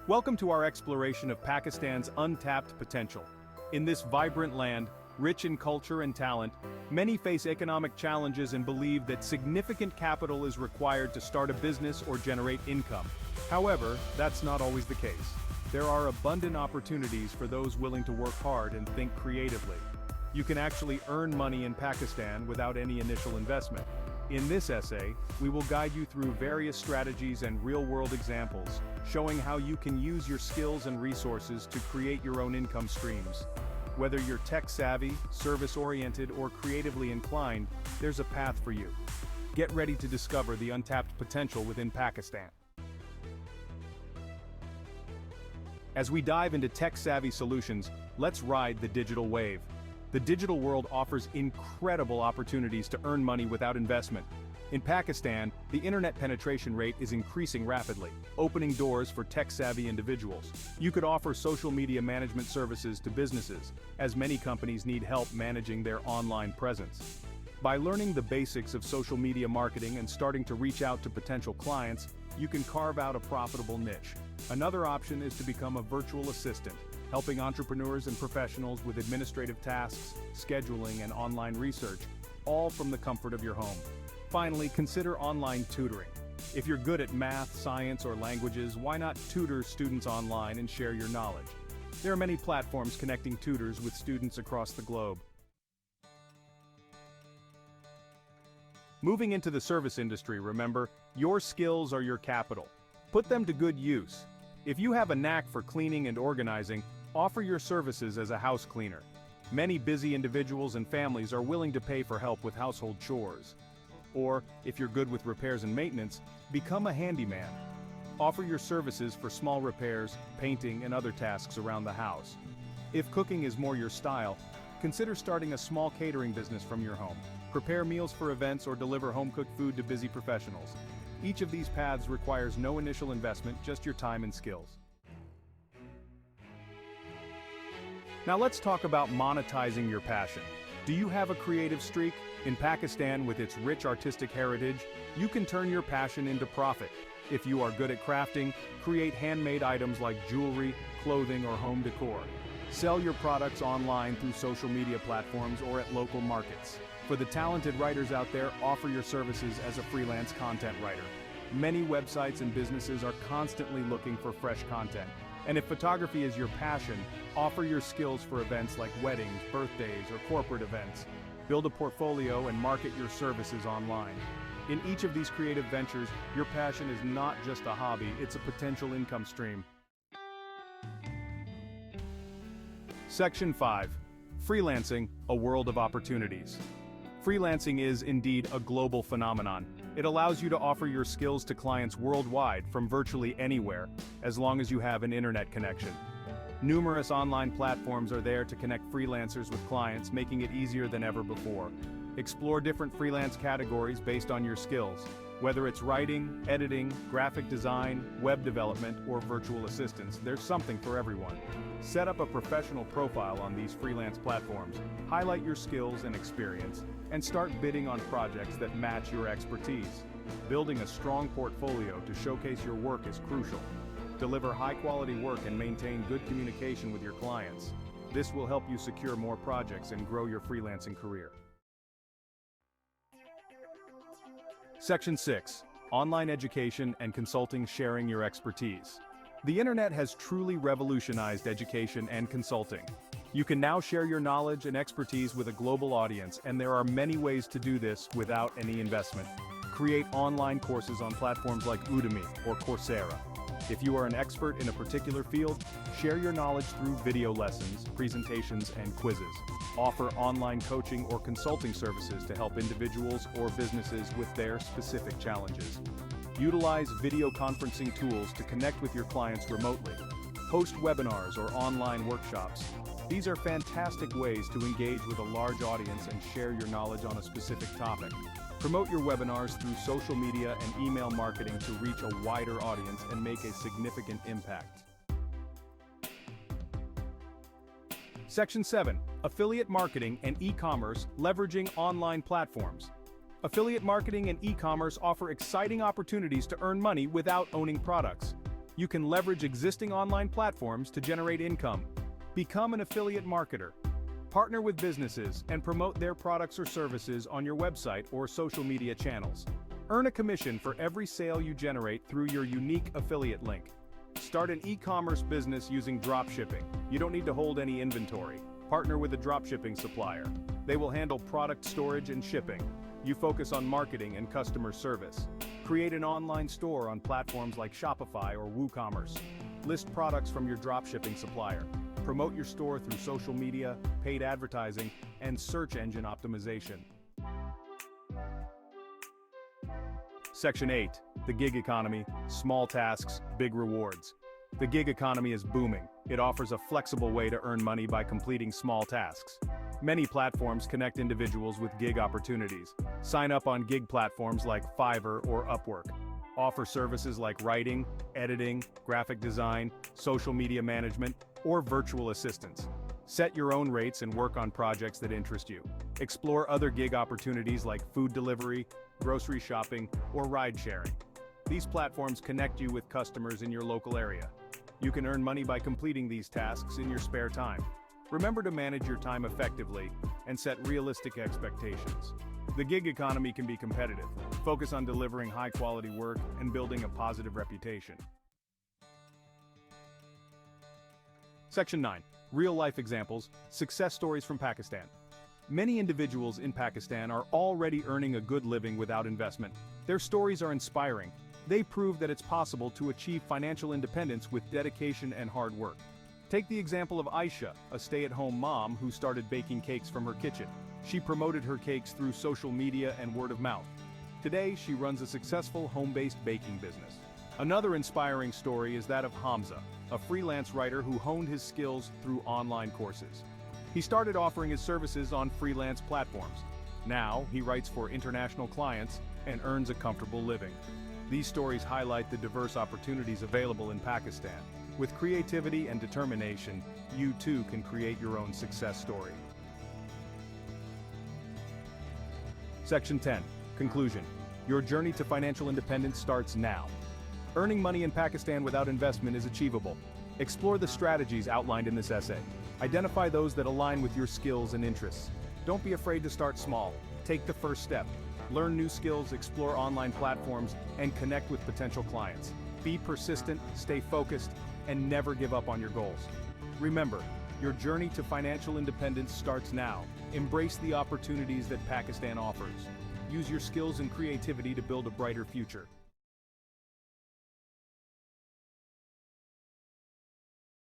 Welcome to our exploration of Pakistan's untapped potential. In this vibrant land, rich in culture and talent, many face economic challenges and believe that significant capital is required to start a business or generate income. However, that's not always the case. There are abundant opportunities for those willing to work hard and think creatively. You can actually earn money in Pakistan without any initial investment. In this essay, we will guide you through various strategies and real-world examples, showing how you can use your skills and resources to create your own income streams. Whether you're tech-savvy, service-oriented, or creatively inclined, there's a path for you. Get ready to discover the untapped potential within Pakistan. As we dive into tech-savvy solutions, let's ride the digital wave. The digital world offers incredible opportunities to earn money without investment. In Pakistan, the internet penetration rate is increasing rapidly, opening doors for tech-savvy individuals. You could offer social media management services to businesses, as many companies need help managing their online presence. By learning the basics of social media marketing and starting to reach out to potential clients, you can carve out a profitable niche. Another option is to become a virtual assistant, helping entrepreneurs and professionals with administrative tasks, scheduling, and online research, all from the comfort of your home. Finally, consider online tutoring. If you're good at math, science, or languages, why not tutor students online and share your knowledge? There are many platforms connecting tutors with students across the globe. Moving into the service industry, remember, your skills are your capital. Put them to good use. If you have a knack for cleaning and organizing, offer your services as a house cleaner. Many busy individuals and families are willing to pay for help with household chores. Or, if you're good with repairs and maintenance, become a handyman. Offer your services for small repairs, painting, and other tasks around the house. If cooking is more your style, consider starting a small catering business from your home. Prepare meals for events or deliver home-cooked food to busy professionals. Each of these paths requires no initial investment, just your time and skills. Now let's talk about monetizing your passion. Do you have a creative streak? In Pakistan, with its rich artistic heritage, you can turn your passion into profit. If you are good at crafting, create handmade items like jewelry, clothing, or home decor. Sell your products online through social media platforms or at local markets. For the talented writers out there, offer your services as a freelance content writer. Many websites and businesses are constantly looking for fresh content. And if photography is your passion, offer your skills for events like weddings, birthdays, or corporate events. Build a portfolio and market your services online. In each of these creative ventures, your passion is not just a hobby, it's a potential income stream. Section 5. Freelancing, a world of opportunities. Freelancing is indeed a global phenomenon. It allows you to offer your skills to clients worldwide from virtually anywhere, as long as you have an internet connection. Numerous online platforms are there to connect freelancers with clients, making it easier than ever before. Explore different freelance categories based on your skills. Whether it's writing, editing, graphic design, web development, or virtual assistance, there's something for everyone. Set up a professional profile on these freelance platforms, highlight your skills and experience, and start bidding on projects that match your expertise. Building a strong portfolio to showcase your work is crucial. Deliver high-quality work and maintain good communication with your clients. This will help you secure more projects and grow your freelancing career. Section 6. Online education and consulting, sharing your expertise. The internet has truly revolutionized education and consulting. You can now share your knowledge and expertise with a global audience, and there are many ways to do this without any investment. Create online courses on platforms like Udemy or Coursera. If you are an expert in a particular field, share your knowledge through video lessons, presentations, and quizzes. Offer online coaching or consulting services to help individuals or businesses with their specific challenges. Utilize video conferencing tools to connect with your clients remotely. Host webinars or online workshops. These are fantastic ways to engage with a large audience and share your knowledge on a specific topic. Promote your webinars through social media and email marketing to reach a wider audience and make a significant impact. Section 7. Affiliate marketing and e-commerce, leveraging online platforms. Affiliate marketing and e-commerce offer exciting opportunities to earn money without owning products. You can leverage existing online platforms to generate income. Become an affiliate marketer. Partner with businesses and promote their products or services on your website or social media channels. Earn a commission for every sale you generate through your unique affiliate link. Start an e-commerce business using dropshipping. You don't need to hold any inventory. Partner with a dropshipping supplier. They will handle product storage and shipping. You focus on marketing and customer service. Create an online store on platforms like Shopify or WooCommerce. List products from your dropshipping supplier. Promote your store through social media, paid advertising, and search engine optimization. Section 8. The gig economy, small tasks, big rewards. The gig economy is booming. It offers a flexible way to earn money by completing small tasks. Many platforms connect individuals with gig opportunities. Sign up on gig platforms like Fiverr or Upwork. Offer services like writing, editing, graphic design, social media management, or virtual assistants. Set your own rates and work on projects that interest you. Explore other gig opportunities like food delivery, grocery shopping, or ride sharing. These platforms connect you with customers in your local area. You can earn money by completing these tasks in your spare time. Remember to manage your time effectively and set realistic expectations. The gig economy can be competitive. Focus on delivering high-quality work and building a positive reputation. Section 9. Real-life examples, success stories from Pakistan. Many individuals in Pakistan are already earning a good living without investment. Their stories are inspiring. They prove that it's possible to achieve financial independence with dedication and hard work. Take the example of Aisha, a stay-at-home mom who started baking cakes from her kitchen. She promoted her cakes through social media and word of mouth. Today, she runs a successful home-based baking business. Another inspiring story is that of Hamza, a freelance writer who honed his skills through online courses. He started offering his services on freelance platforms. Now, he writes for international clients and earns a comfortable living. These stories highlight the diverse opportunities available in Pakistan. With creativity and determination, you too can create your own success story. Section 10. Conclusion. Your journey to financial independence starts now. Earning money in Pakistan without investment is achievable. Explore the strategies outlined in this essay. Identify those that align with your skills and interests. Don't be afraid to start small. Take the first step. Learn new skills, explore online platforms, and connect with potential clients. Be persistent, stay focused, and never give up on your goals. Remember, your journey to financial independence starts now. Embrace the opportunities that Pakistan offers. Use your skills and creativity to build a brighter future.